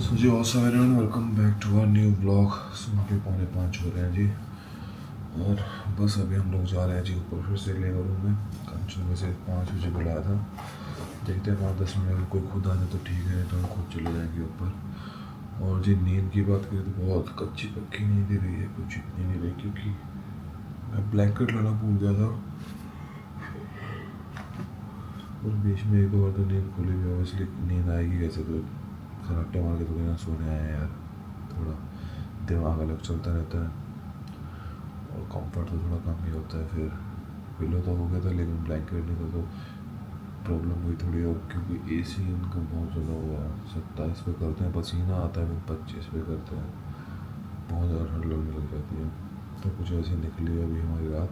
सो जी awesome everyone, welcome back to our new blog. सुबह के 4:45 हो रहे हैं जी, और बस अभी हम लोग जा रहे हैं जी ऊपर फिर से लेबर रूम में। कंचन में से 5 बजे बुलाया था, देखते हैं 5-10 मिनट में कोई खुद आ जाए तो ठीक है, तो हम खुद चले जाएंगे ऊपर। और जी नींद की बात करें तो बहुत कच्ची पक्की नींद ही रही है, कुछ इतनी नहीं रही, क्योंकि मैं ब्लैंकेट लाना भूल गया था और बीच में एक दो बार तो नींद खुली हुई। ऑब्वियसली नींद आएगी कैसे, तो खराटे मार के तो बिना सोने आए यार, थोड़ा दिमाग अलग चलता रहता है और कंफर्ट तो थोड़ा कम ही होता है। फिर पिलो तो हो गया था लेकिन ब्लैंकेट नहीं था, तो प्रॉब्लम हुई थोड़ी। और क्योंकि एसी इनका बहुत ज़्यादा हुआ है, 27 पे करते हैं, पसीना आता है, 25 पे करते हैं, बहुत ज़्यादा ठंड लगने लग जाती है। तो कुछ ऐसी निकली अभी हमारी रात,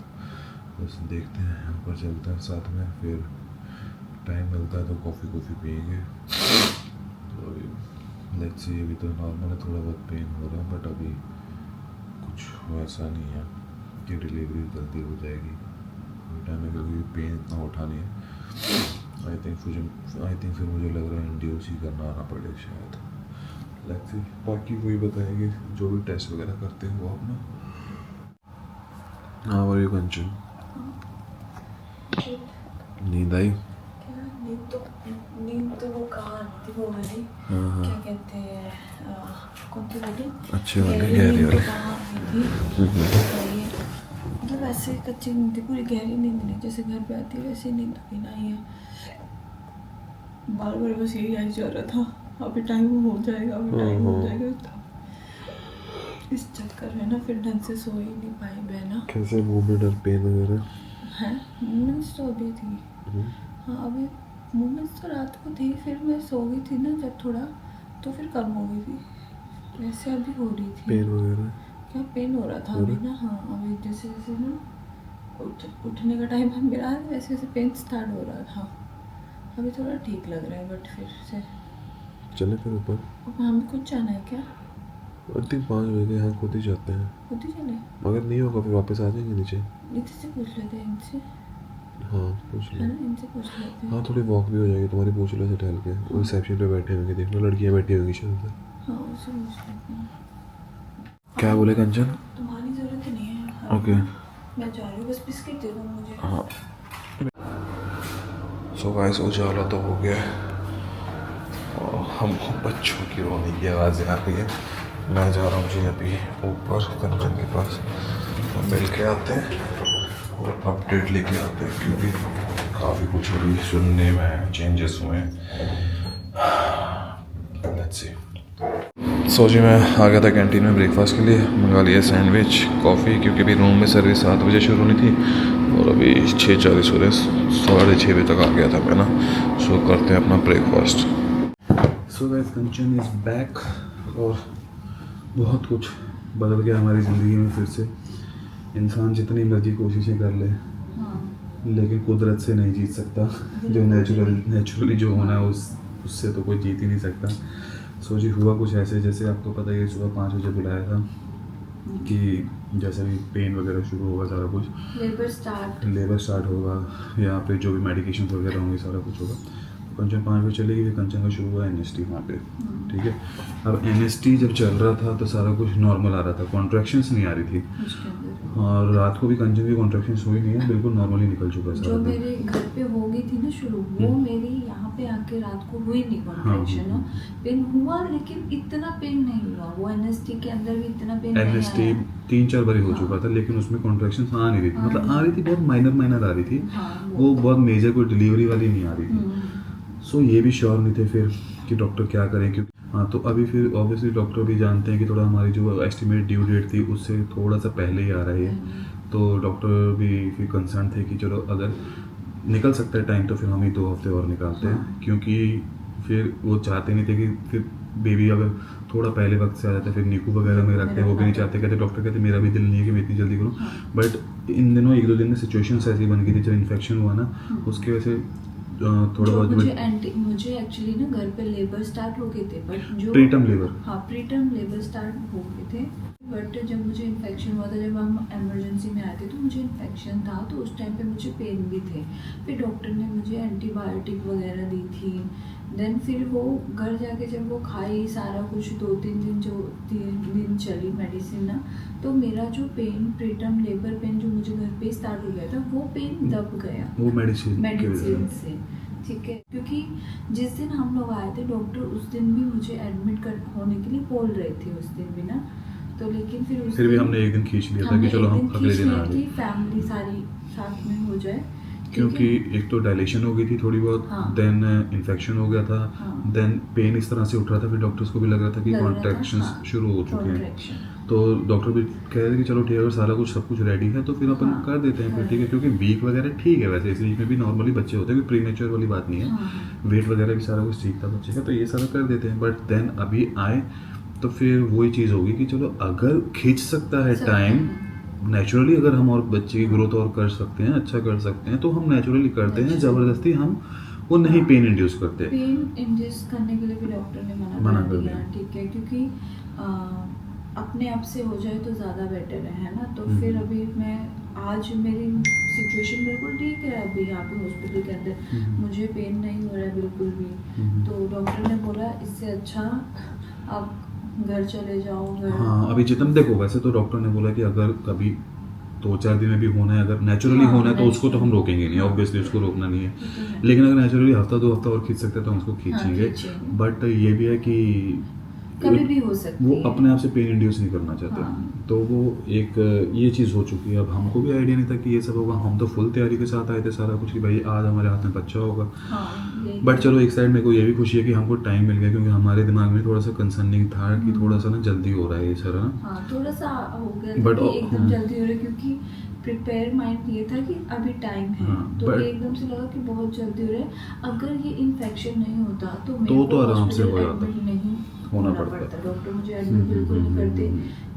बस देखते हैं, यहाँ पर चलते हैं साथ में, फिर टाइम मिलता है तो कॉफ़ी पियेंगे। तो लेट्स सी, अभी तो नॉर्मल है, थोड़ा बहुत पेन हो रहा है, बट अभी कुछ वैसा नहीं है कि डिलीवरी जल्दी हो जाएगी, कोई टाइम है, क्योंकि पेन इतना उठा नहीं है। आई थिंक फिर मुझे लग रहा है इंड्यूस ही करना आना पड़े शायद। लेट्स सी, बाकी वही बताएंगे जो भी टेस्ट वगैरह करते हैं वो अपना। हाँ वही कंचन, नींद आई? नींद तो वो कहाँ आनी थी, वो वाली क्या कहते हैं, कौन सी वाली, अच्छे वाली गहरी वाली कहाँ आनी थी। मतलब ऐसे कच्ची नींद थी, पूरी गहरी नींद नहीं, जैसे घर पे आती है वैसे नींद अभी ना ही है। बार बार बस यही आई जा रहा था, अभी टाइम हो जाएगा, अभी टाइम हो जाएगा। इस चक्कर में ना फिर ढंग से सो ही नहीं पाई बहना। कैसे मुंह में डर पेन वगैरह है? मूवमेंट्स तो अभी थी, हाँ अभी मूवमेंट्स तो रात को थी, फिर मैं सो गई थी ना जब थोड़ा, तो फिर कम हो गई थी, वैसे अभी हो रही थी। पेन वगैरह क्या पेन हो रहा था अभी ना, हाँ अभी जैसे जैसे ना उठने का टाइम मेरा है, वैसे वैसे पेन स्टार्ट हो रहा था। अभी थोड़ा ठीक लग रहा है, बट फिर से चले फिर ऊपर। हमें कुछ जाना है क्या? आई थिंक 5 बजे यहाँ खुद ही जाते हैं, खुद ही चले? अगर नहीं होगा फिर वापस आ जाएंगे नीचे। नीचे से पूछ लेते हैं इनसे, हाँ पूछ लो, है ना, इनसे पूछ लेते हैं। हाँ थोड़ी वॉक भी हो जाएगी तुम्हारी, पूछ लो से टहल के। वो रिसेप्शन पे बैठे होंगे, देखना लड़कियाँ बैठी होंगी शायद से। हाँ उससे पूछ लेते हैं। क्या बोले कंचन? तुम्हारी ज़रूरत नहीं है। ओके मैं जा रही हूँ, बस बिस्किट दे दो मुझे। हाँ। सो गाइस उजाला तो हो गया और हम बच्चों की रोने की आवाज़ें आ रही है। मैं जा रहा हूँ जी अभी ऊपर कंचन के पास, तो मिल के आते हैं और अपडेट लेके आते हैं, क्योंकि काफ़ी कुछ अभी सुनने में चेंजेस हुए हैं। Let's see. सो जी मैं आ गया था कैंटीन में ब्रेकफास्ट के लिए, मंगा लिया सैंडविच, कॉफ़ी, क्योंकि अभी रूम में सर्विस 7 बजे शुरू होनी थी और अभी 6:40 हो रहे, 6:30 बजे तक आ गया था मैं ना। सो करते हैं अपना breakfast. So guys Kanchan is back और बहुत कुछ बदल गया हमारी ज़िंदगी में फिर से। इंसान जितनी मर्जी कोशिशें कर ले, लेकिन कुदरत से नहीं जीत सकता, जो नेचुरली जो होना है उससे तो कोई जीत ही नहीं सकता। सो जी हुआ कुछ ऐसे, जैसे आपको पता है सुबह 5 बजे बुलाया था कि जैसे भी पेन वगैरह शुरू होगा, सारा कुछ लेबर स्टार्ट होगा, यहाँ पे जो भी मेडिकेशन वगैरह होंगे सारा कुछ होगा। कंचन 5 बजे चलेगी, फिर कंचन का शुरू हुआ NST वहाँ पे, ठीक है। अब NST जब चल रहा था तो सारा कुछ नॉर्मल आ रहा था, कॉन्ट्रैक्शंस नहीं आ रही थी, और रात को भी कंचन की कॉन्ट्रैक्शंस हुई नहीं है, बिल्कुल नॉर्मली निकल चुका है। जो मेरे घर पे हो गई थी ना शुरू, वो मेरी यहाँ पे आके रात को हुई नहीं कॉन्ट्रैक्शन। पेन हुआ लेकिन इतना पेन नहीं हुआ, वो NST के अंदर भी इतना पेन नहीं आया। NST 3-4 बार हो चुका था, लेकिन उसमें कॉन्ट्रैक्शंस आ नहीं रही थी, मतलब आ रही थी, बहुत माइनर आ रही थी, वो बहुत मेजर कोई डिलीवरी वाली नहीं आ रही थी। सो ये भी श्योर नहीं थे फिर कि डॉक्टर क्या करें, क्योंकि हाँ तो अभी फिर ऑब्वियसली डॉक्टर भी जानते हैं कि थोड़ा हमारी जो एस्टिमेट ड्यू डेट थी उससे थोड़ा सा पहले ही आ रहा है, तो डॉक्टर भी फिर कंसर्न थे कि चलो अगर निकल सकता है टाइम तो फिर हम ही 2 हफ्ते और निकालते हैं, क्योंकि फिर वो चाहते नहीं थे कि फिर बेबी अगर थोड़ा पहले वक्त से आ जाता है फिर नीकू वगैरह में रखते हैं, वो भी नहीं चाहते, कहते डॉक्टर कहते मेरा भी दिल नहीं है कि मैं इतनी जल्दी करूँ। बट इन दिनों 1-2 दिन में सिचुएशंस ऐसी बन गई थी, जब इन्फेक्शन हुआ ना उसके वजह से थोड़ा बहुत मुझे एक्चुअली ना घर पे लेबर स्टार्ट हो गए थे, बट जो प्रीटर्म लेबर, हाँ प्रीटर्म लेबर स्टार्ट हो गए थे, बट जब मुझे इन्फेक्शन हुआ था, जब हम इमरजेंसी में आए थे तो मुझे इन्फेक्शन था, तो उस टाइम पे मुझे पेन भी थे। फिर डॉक्टर ने मुझे एंटीबायोटिक वगैरह दी थी, देन फिर वो घर जाके जब वो खाई सारा कुछ 2-3 दिन, जो 3 दिन चली मेडिसिन ना, तो मेरा जो पेन, प्रीटर्म लेबर पेन जो मुझे घर पे स्टार्ट हो गया था, वो पेन दब गया वो मेडिसिन से। ठीक है, क्योंकि जिस दिन हम लोग आए थे डॉक्टर उस दिन भी मुझे एडमिट कर होने के लिए बोल रहे थे उस दिन भी ना, तो लेकिन फिर भी हमने एक दिन खींच लिया था कि चलो हम अगले दिन आ गए, फैमिली सारी साथ में हो जाए, क्योंकि एक तो डायलेशन हो गई थी थोड़ी बहुत, हाँ। देन देन इन्फेक्शन हो गया था, देन पेन इस तरह से उठ रहा था, फिर डॉक्टर्स को भी लग रहा था कि कॉन्ट्रैक्शंस शुरू हो चुके हैं, तो डॉक्टर भी कह रहे थे कि चलो ठीक है, अगर सारा कुछ सब कुछ रेडी है तो फिर अपन कर देते हैं फिर, ठीक है, क्योंकि वीक वगैरह ठीक है, वैसे इस वीक में भी नॉर्मली बच्चे होते हैं, कोई प्रीमेच्योर वाली बात नहीं है, वेट वगैरह भी सारा कुछ ठीक था बच्चे का, तो ये सारा कर देते हैं। बट देन अभी आए तो फिर वही चीज़ होगी कि चलो अगर खींच सकता है टाइम नेचुरली, अगर हम और बच्चे की ग्रोथ और कर सकते हैं, अच्छा कर सकते हैं, तो हम नेचुरली करते हैं, ज़बरदस्ती हम वो नहीं पेन इंड्यूस करते। पेन इंड्यूस करने के लिए भी डॉक्टर ने मना कर दिया, ठीक है, क्योंकि अपने आप से हो जाए तो ज़्यादा बेटर है ना, तो फिर अभी मैं आज मेरी सिचुएशन बिल्कुल ठीक है, अभी यहाँ पे हॉस्पिटल के अंदर मुझे पेन नहीं हो रहा है बिल्कुल भी, तो डॉक्टर ने बोला इससे अच्छा आप घर चले जाओ। हाँ, अभी जितने देखो, वैसे तो डॉक्टर ने बोला कि अगर कभी 2-4 दिन में भी होना है, अगर नेचुरली होना है तो उसको तो हम रोकेंगे नहीं, ऑब्वियसली उसको रोकना नहीं है, लेकिन अगर नेचुरली हफ्ता 2 हफ्ता और खींच सकते हैं तो हम उसको खींचेंगे, बट ये भी है कि कभी भी हो सकती वो है, अपने आप से पेन इंड्यूस नहीं करना चाहते, तो वो एक ये चीज़ हो चुकी है। अब हमको भी आइडिया नहीं था कि ये सब होगा, हम तो फुल तैयारी के साथ आए थे सारा कुछ कि भाई आज हमारे हाथ में बच्चा होगा, बट चलो एक साइड मेरे को ये भी खुशी है कि हमको टाइम मिल गया, क्योंकि हमारे दिमाग में थोड़ा सा कंसर्निंग था कि थोड़ा सा ना जल्दी हो रहा है ये सारा ना, थोड़ा सा हो गया बट एकदम जल्दी हो रहा है, क्योंकि प्रिपेयर माइंड ये था कि अभी टाइम है, तो एकदम से लगा कि बहुत जल्दी हो रहा है, अगर ये इन्फेक्शन नहीं होता तो आराम से हो जाता, नहीं होना पड़ता, डॉक्टर मुझे एडमिट बिल्कुल नहीं करते,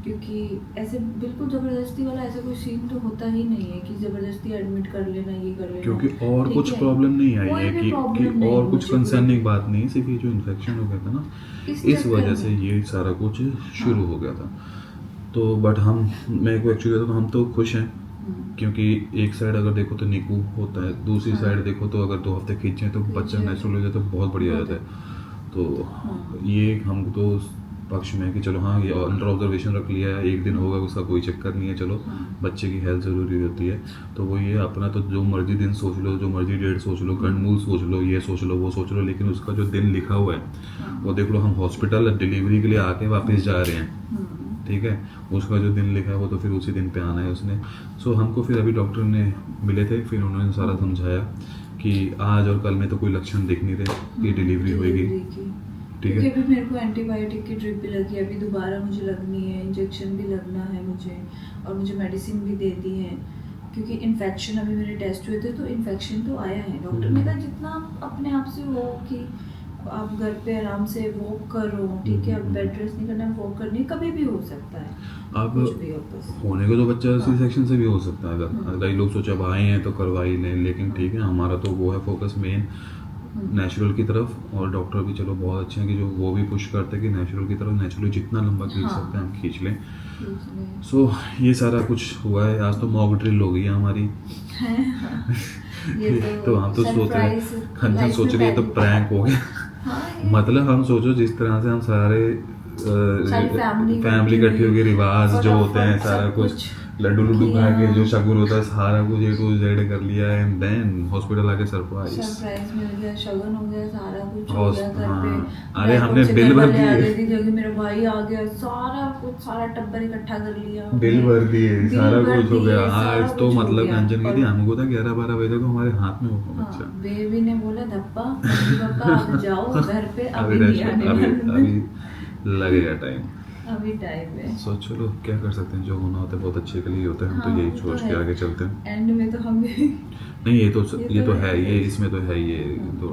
क्योंकि ऐसे बिल्कुल ज़बरदस्ती वाला ऐसा कोई सीन तो होता ही नहीं है कि ज़बरदस्ती एडमिट कर लेना, ये कर लेना, क्योंकि और कुछ प्रॉब्लम नहीं आई है कि और कुछ कंसर्निंग बात नहीं, सिर्फ ये जो इन्फेक्शन हो गया था ना, इस वजह से ये सारा कुछ शुरू हो गया था, तो बट मेरे को एक्चुअली तो हम तो खुश हैं, क्योंकि एक साइड अगर देखो तो निकू होता है, दूसरी साइड देखो तो अगर 2 हफ्ते खींचे तो बच्चा नेचुरल हो जाए तो बहुत बढ़िया हो जाता है, तो ये हम तो पक्ष में है कि चलो हाँ ये अंडर ऑब्जर्वेशन रख लिया है, एक दिन होगा उसका कोई चक्कर नहीं है, चलो बच्चे की हेल्थ ज़रूरी होती है, तो वो ये अपना तो जो मर्जी दिन सोच लो, जो मर्जी डेट सोच लो, कंडमूल सोच लो, ये सोच लो, वो सोच लो, लेकिन उसका जो दिन लिखा हुआ है वो देख लो, हम हॉस्पिटल डिलीवरी के लिए आके वापस जा रहे हैं, ठीक है, उसका जो दिन लिखा है वो तो फिर उसी दिन पे आना है उसने। सो हमको फिर अभी डॉक्टर ने मिले थे, फिर उन्होंने सारा समझाया कि आज और कल में तो कोई लक्षण दिख नहीं रहे कि डिलीवरी होएगी, ठीक है, अभी मेरे को एंटीबायोटिक की ड्रिप भी लगी है, अभी दोबारा मुझे लगनी है, इंजेक्शन भी लगना है मुझे, और मुझे मेडिसिन भी दे दी है, क्योंकि इन्फेक्शन अभी मेरे टेस्ट हुए थे तो इन्फेक्शन तो आया है, डॉक्टर ने कहा जितना अपने आप से हो कि आप घर पे आराम से वॉक करो, ठीक है, अब बेड रेस्ट नहीं करना, वॉक करनी है, कभी भी हो सकता है, अब होने को तो बच्चा सी सेक्शन से भी हो सकता है, अगर कई लोग सोचा अब आए हैं तो करवा ही लें, लेकिन ठीक है, हमारा तो वो है फोकस मेन नेचुरल की तरफ, और डॉक्टर भी चलो बहुत अच्छे हैं कि जो वो भी पुश करते हैं कि नेचुरल की तरफ, नेचुरली जितना लंबा खींच सकते हैं हम खींच लें, सो ये सारा कुछ हुआ है। आज तो मॉक ड्रिल हो गई है हमारी तो हम तो सोच रहे हैं, सोच रही है तो प्रैंक हो गया मतलब हम सोचो जिस तरह से हम सारे फैमिली इकट्ठी होगी, रिवाज जो होते हैं सारा कुछ, लड्डू खा के जो शगुन होता है सारा कुछ A to Z कर लिया, एंड देन हॉस्पिटल आके सरप्राइज मिल गया, शगुन हो गया, सारा कुछ हो गया घर पे, अरे हमने बिल भर दिए, मेरा भाई आ गया, सारा कुछ, सारा टब्बर इकट्ठा कर लिया, बिल भर दिए, सारा कुछ हो गया। आज तो मतलब टेंशन की थी हमको था 11-12 बजे को हमारे हाथ में होगा बच्चा। बेबी ने बोला धप्पा पापा आप जाओ घर पे, अभी लगेगा टाइम, अभी टाइम है। सो चलो क्या कर सकते हैं, जो होना होता है बहुत अच्छे के लिए होता है, हम तो यही सोच के आगे चलते हैं, एंड में तो हम नहीं ये तो है, ये इसमें तो है ये तो,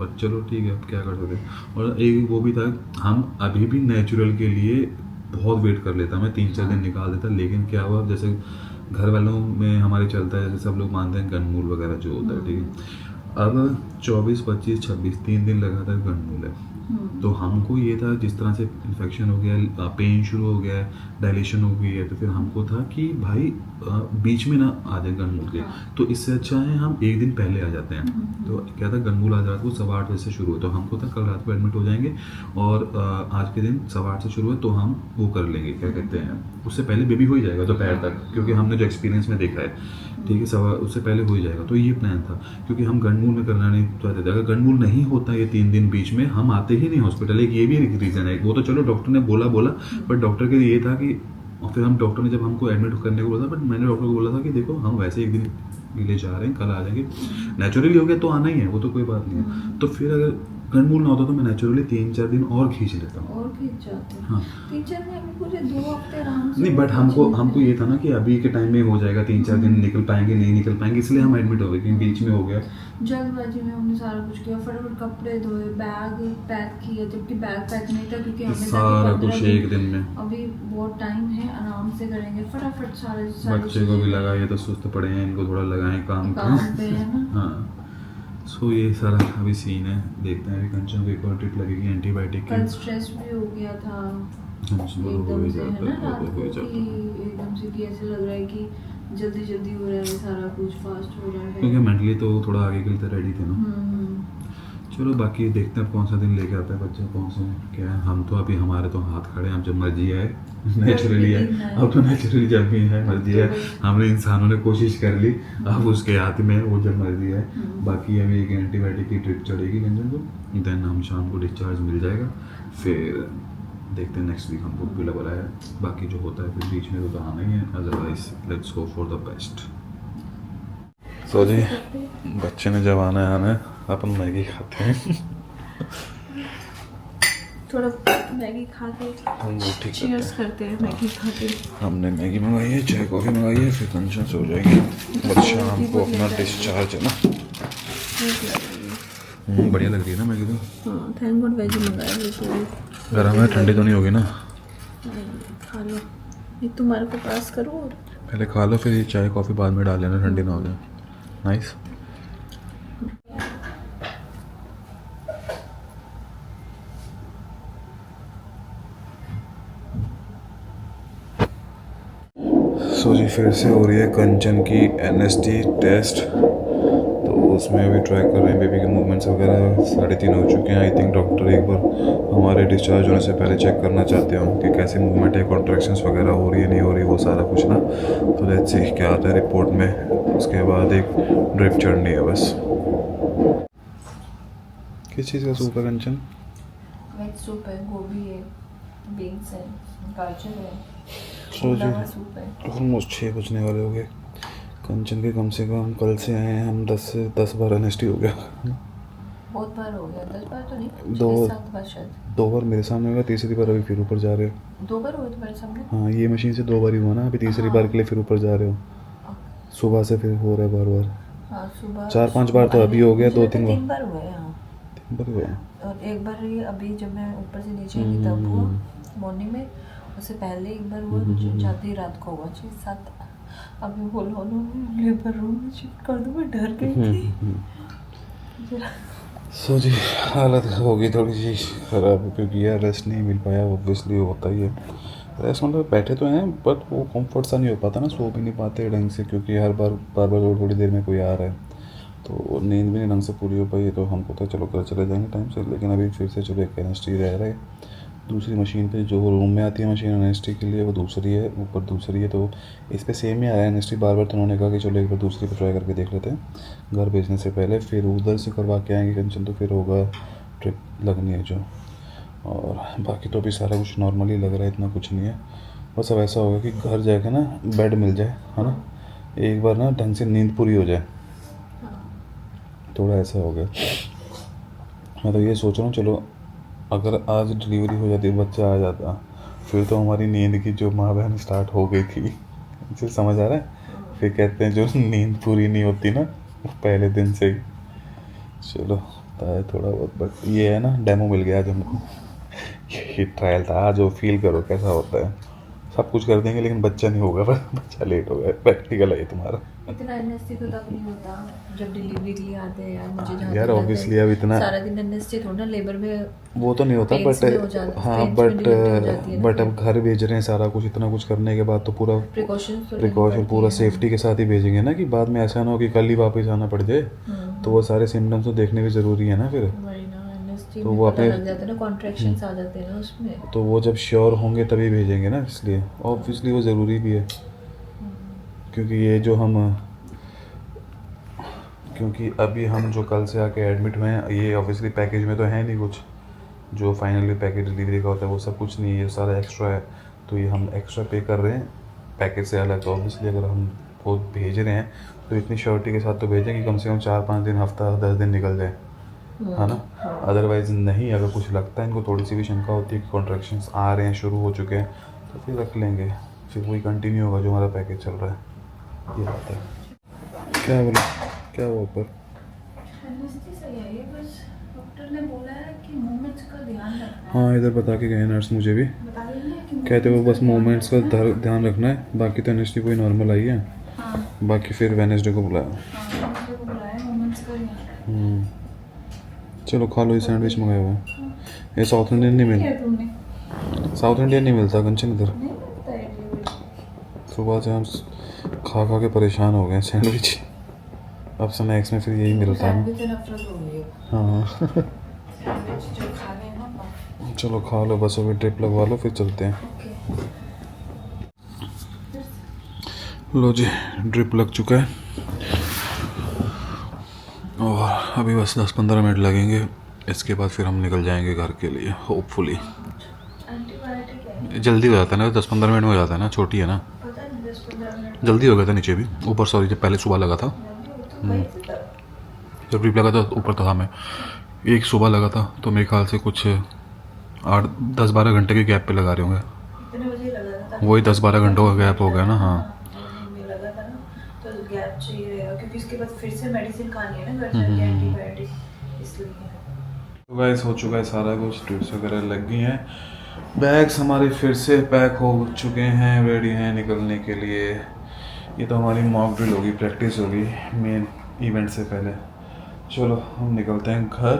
पर चलो ठीक है, अब क्या कर सकते हैं। और एक वो भी था, हम अभी भी नेचुरल के लिए बहुत वेट कर लेता, मैं 3-4 दिन निकाल देता, लेकिन क्या हुआ, जैसे घर वालों में हमारे चलता है, जैसे सब लोग मानते हैं गनमूल वगैरह जो होता है, ठीक है, अब 24, 25, 26 3 दिन लगातार गनमूल है, तो हमको ये था जिस तरह से इन्फेक्शन हो गया, पेन शुरू हो गया है, डायलेशन हो गई है, तो फिर हमको था कि भाई बीच में ना आ जाए गनमूल के, तो इससे अच्छा है हम एक दिन पहले आ जाते हैं। तो क्या था, गनमूल आज रात को 8:15 से शुरू है, तो हमको था कल रात को एडमिट हो जाएंगे और आज के दिन 8:15 से शुरू है, तो हम वो कर लेंगे, क्या कहते हैं, उससे पहले बेबी हो ही जाएगा दोपहर तक, क्योंकि हमने जो एक्सपीरियंस में देखा है, ठीक है, उससे पहले हो ही जाएगा। तो ये प्लान था, क्योंकि हम गनमूल में करना नहीं चाहते थे। अगर गनमूल नहीं होता ये 3 दिन बीच में, हम आते ही नहीं हॉस्पिटल। एक ये भी एक रीज़न है, वो तो चलो डॉक्टर ने बोला बट डॉक्टर के लिए ये था कि, और फिर हम डॉक्टर ने जब हमको एडमिट करने को बोला था, बट मैंने डॉक्टर को बोला था कि देखो हम वैसे एक दिन के लिए जा रहे हैं, कल आ जाएंगे, नेचुरली हो गया तो आना ही है, वो तो कोई बात नहीं है। तो फिर अगर गनमूल ना होता तो मैं नेचुरली 3-4 दिन और खींच लेता हूँ, और खींच जाते हैं। हाँ 3-4 दिन हमें पूरे 2 हफ्ते आराम से नहीं, बट हमको ये था ना कि अभी के टाइम में हो जाएगा, 3-4 दिन निकल पाएंगे नहीं निकल पाएंगे, इसलिए हम एडमिट हो गए, क्योंकि बीच में हो गया। जल्दबाजी में हमने सारा कुछ किया, फटाफट कपड़े धोए, बैग पैक किया, जबकि बैग पैक नहीं था क्योंकि हमें था कि सारा 15 कुछ एक दिन में, अभी बहुत टाइम है, आराम से करेंगे, फटाफट सारे बच्चे को भी लगा, ये तो सुस्त पड़े हैं, इनको थोड़ा लगाएं काम काम पे है ना। हाँ, सो ये सारा अभी सीन है, देखते हैं अभी कंचन को एक और ट्रिप लगेगी एंटीबायोटिक कल की। स्ट्रेस भी हो गया था वो हो एकदम ही से, है जाता ना, है, रात वो हो को ही कि जाता है, एकदम से कि ऐसे लग रहा है कि जल्दी जल्दी हो रहा है, सारा कुछ फास्ट हो रहा है। क्योंकि मेंटली तो थोड़ा आगे के लिए रेडी थे ना। हम्म। चलो बाकी देखते हैं अब कौन सा दिन लेके आता है बच्चा, कौन सा क्या है। हम तो अभी हमारे तो हाथ खड़े हैं, अब जब मर्जी है नेचुरली है, अब तो नेचुरली जब भी है मर्जी है, हमने इंसानों ने कोशिश कर ली, अब उसके हाथ में है, वो जब मर्जी है। बाकी अभी एक एंटीबायोटिक की ट्रिप चढ़ेगी कंचन को, देन हम शाम को डिस्चार्ज मिल जाएगा, फिर देखते हैं नेक्स्ट वीक हमको भी लग रहा है, बाकी जो होता है फिर बीच में तो आना ही है, otherwise let's go for the best. तो जी बच्चे ने जब आना है अपन मैगी खाते हैं, थोड़ा मैगी खा के हम वो ठीक चीयर्स करते हैं मैगी खा के। हमने मैगी मंगाई है, चाय कॉफ़ी मंगाई है, फिर कंचन से हो जाएगी, बट शाम को अपना डिस्चार्ज है ना। बढ़िया लग रही है ना मैगी तो। हाँ, थैंक गॉड वेज मंगाया तो गर्म है, ठंडी तो नहीं होगी ना। खा लो, ये तुम्हारे को पास करो और पहले खा लो, फिर ये चाय कॉफ़ी बाद में डाल लेना, ठंडी ना हो जाए। नाइस। सो जी फिर से हो रही है कंचन की NST टेस्ट, तो उसमें अभी ट्राई कर रहे हैं बेबी के मूवमेंट्स वगैरह। 3:30 हो चुके हैं, आई थिंक डॉक्टर एक बार हमारे डिस्चार्ज होने से पहले चेक करना चाहते हो कि कैसे मूवमेंट है, कॉन्ट्रैक्शंस वगैरह हो रही है नहीं हो रही, वो सारा कुछ ना। तो लेट्स सी क्या आता है रिपोर्ट में, उसके बाद एक ड्रिप चढ़नी है बस। किस चीज़ का सूप है कंचन? वेज सूप है, गोभी है, बीन्स है, गाजर है, सो जी छोला सूप है। ऑलमोस्ट 6 बजने वाले हो गए। कंचन के कम से कम कल से आए हैं हम 10 से 10 बार NST हो गया। बहुत बार हो गया, 10 बार तो नहीं, 7 बार शायद। 2 बार मेरे सामने हुआ, तीसरी बार अभी फिर ऊपर जा रहे हो। 2 बार हुए तुम्हारे सामने? हाँ, ये मशीन से 2 बार ही हुआ ना, अभी तीसरी बार के लिए फिर ऊपर जा रहे हो। सुबह से फिर हो रहा है बार बार। हाँ, सुबह 4-5 बार तो अभी हो गया, 2-3 3 बार। बार हुए हैं। हाँ, 3 बार हुआ। और एक बार ये अभी जब मैं ऊपर से नीचे आई तब हुआ मॉर्निंग में, उससे पहले एक बार हुआ, जो जाते ही रात को हुआ 6-7। अभी बोलो लेबर रूम में शिफ्ट कर दूँ, मैं डर गई थी। सो जी हालत होगी थोड़ी सी ख़राब, क्योंकि यार रेस्ट नहीं मिल पाया, ऑब्वियसली होता ही है। रेस्ट मतलब बैठे तो हैं, बट वो कंफर्ट सा नहीं हो पाता ना, सो भी नहीं पाते ढंग से, क्योंकि हर बार थोड़ी देर में कोई आ रहा है, तो नींद भी नहीं ढंग से पूरी हो पाई। तो हमको तो चलो घर चले जाएंगे टाइम से, लेकिन अभी फिर से चलो एक NST रह रहा है। दूसरी मशीन पे जो रूम में आती है मशीन NST के लिए, वो दूसरी है, ऊपर दूसरी है, तो इस पे सेम ही आ रहा है NST बार बार। तो उन्होंने कहा कि चलो एक बार दूसरी पे ट्राई करके देख लेते हैं घर भेजने से पहले, फिर उधर से करवा के आएंगे कंचन, तो फिर होगा ट्रिप लगनी है जो। और बाकी तो अभी सारा कुछ नॉर्मली लग रहा है, इतना कुछ नहीं है। बस अब ऐसा होगा कि घर जाके ना बेड मिल जाए, है ना, एक बार ना ढंग से नींद पूरी हो जाए, थोड़ा ऐसा हो गया। मैं तो ये सोच रहा हूँ, चलो अगर आज डिलीवरी हो जाती, बच्चा आ जाता, फिर तो हमारी नींद की जो माँ बहन स्टार्ट हो गई थी, इसे समझ आ रहा है। फिर कहते हैं जो नींद पूरी नहीं होती ना वो पहले दिन से ही। चलो होता है थोड़ा बहुत, बट ये है ना, डेमो मिल गया आज हमको। ये ट्रायल था, आज वो फील करो कैसा होता है। सब कुछ कर देंगे लेकिन बच्चा नहीं होगा, बस बच्चा लेट हो गया, प्रैक्टिकल है ये तुम्हारा। इतना एनएसटी तो तब नहीं होता जब डिलीवरी के लिए आते हैं यार। मुझे जहाँ यार तक लगता ऑब्वियसली है, अब इतना सारा दिन एनएसटी थोड़ा ना लेबर में वो तो नहीं होता, pains में हो बट जाता- हाँ pains में delivery हो जाती है ना। बट अब घर भेज रहे हैं, सारा कुछ इतना कुछ करने के बाद तो पूरा प्रिकॉशन पूरा सेफ्टी के साथ ही भेजेंगे ना, कि बाद में ऐसा ना हो कि कल ही वापस आना पड़ जाए। तो वो सारे सिम्टम्स तो देखने भी ज़रूरी है ना फिर। तो तो वो वो पता अपने- लग जाता है ना, कॉन्ट्रैक्शंस आ जाते हैं ना उसमें। तो वो जब श्योर होंगे तभी भेजेंगे ना, इसलिए ऑब्वियसली वो ज़रूरी भी है। क्योंकि ये जो हम क्योंकि अभी हम जो कल से आके एडमिट हुए हैं, ये ऑब्वियसली पैकेज में तो है नहीं कुछ, जो फाइनली पैकेज डिलीवरी का होता है वो सब कुछ नहीं है, ये सारा एक्स्ट्रा है। तो ये हम एक्स्ट्रा पे कर रहे हैं पैकेज से अलग। तो ऑब्वियसली अगर हम वो भेज रहे हैं तो इतनी श्योरिटी के साथ तो भेजें कि कम से कम 4-5 दिन, हफ्ता 10 दिन निकल जाए, है ना। अदरवाइज़ नहीं, अगर कुछ लगता है इनको, थोड़ी सी भी शंका होती है कि कॉन्ट्रैक्शंस आ रहे हैं, शुरू हो चुके हैं, तो फिर रख लेंगे, फिर वही कंटिन्यू होगा जो हमारा पैकेज चल रहा है। ये बात है। क्या बोला, क्या हुआ ऊपर? एनएसटी सही है ये, बस डॉक्टर ने बोला है कि मूवमेंट्स का ध्यान रखना है। हाँ इधर बता के गए नर्स मुझे भी, बता रही है कि कहते वो बस मूवमेंट्स का ध्यान रखना है, बाकी तो एनएसटी कोई नॉर्मल आई है। हाँ बाकी फिर वेडनेसडे को बुलाया। हाँ, डॉक्टर को बुलाया, मूवमेंट्स का ध्यान। चलो खा लो, ये सैंडविच मंगाया हुआ है। ये साउथ इंडियन नहीं क्या मिलता, तुमने साउथ इंडियन नहीं मिलता कंचन इधर। नहीं लगता है ये? सुबह से हम खा खा के परेशान हो गए सैंडविच, अब स्नैक्स में फिर यही मिलता है ना। सैंडविच से नफरत हो गई है। हाँ सैंडविच जो खा रहे हैं ना, चलो खा लो, बस अभी ड्रिप लगवा लो फिर चलते हैं। ओके। लो जी, ड्रिप लग चुका है और अभी बस 10-15 मिनट लगेंगे, इसके बाद फिर हम निकल जाएंगे घर के लिए होपफुली। एंटीबायोटिक है, जल्दी हो जाता है ना, 10-15 मिनट में हो जाता है ना, छोटी है ना, पता नहीं 10-15 मिनट जल्दी हो गया था नीचे भी, ऊपर सॉरी, जब पहले सुबह लगा था, तो वही था। जब ड्रिप लगा था ऊपर था मैं, एक सुबह लगा था, तो मेरे ख्याल से कुछ 8-10-12 घंटे के गैप पे लगा रहे होंगे, इतने बजे लगा था, वही 10-12 घंटों का गैप हो गया ना। हाँ में लगा था ना, तो गैप चाहिए रहेगा क्योंकि इसके बाद फिर से मेडिसिन खानी है ना घर जाके, एंटीबायोटिक, इसलिए। तो गाइस हो चुका है सारा कुछ, ड्रिप्स वगैरह लग गई हैं, बैग्स हमारे फिर से पैक हो चुके हैं, रेडी हैं निकलने के लिए। ये तो हमारी मॉक ड्रिल होगी, प्रैक्टिस होगी मेन इवेंट से पहले। चलो हम निकलते हैं घर,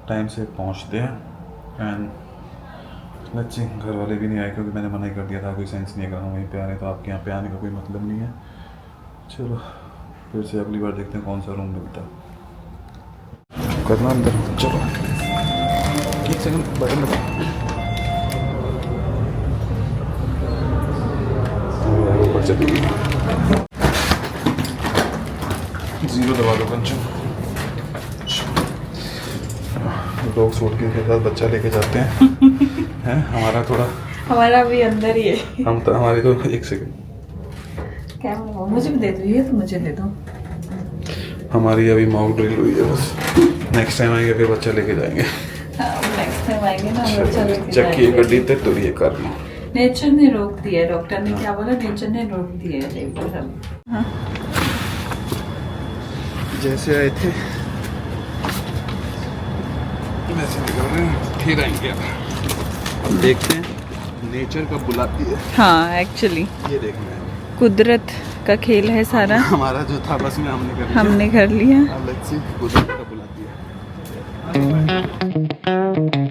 टाइम से पहुंचते हैं एंड लेट्स सी। घर वाले भी नहीं आए क्योंकि मैंने मना ही कर दिया था, कोई सेंस नहीं है, अगर हम वहीं पे आ रहे हैं तो आपके यहाँ पे आने का कोई मतलब नहीं है। चलो फिर से अगली बार देखते हैं कौन सा रूम मिलता है, करना अंदर। चलो एक सेकंड बटन दबा, ऊपर चल 0 दबा दो कंचन। लोग सूट के साथ बच्चा लेके जाते हैं हैं हमारा थोड़ा, हमारा भी अंदर ही है। हम तो हमारी तो एक सेकंड, क्या बोला, मुझे भी दे दो, ये तो मुझे दे दो। हमारी अभी मॉक ड्रिल हुई है, बस नेक्स्ट टाइम आएंगे फिर बच्चा लेके जाएंगे। नेक्स्ट टाइम आएंगे ना, बच्चा लेके चक्की जाएंगे। गड्डी तक तो ये कर लो। नेचर ने रोक दिया, डॉक्टर ने क्या बोला, नेचर ने रोक दिया है लेबर सब। हाँ जैसे आए थे वैसे निकल रहे हैं, फिर आएंगे। अब देखते हैं नेचर कब बुलाती है। हाँ, एक्चुअली ये देखना है, कुदरत का खेल है सारा, हमारा जो था बस में हमने कर लिया। हमने कर लिया। अब लेट्स सी कुदरत कब बुलाती है।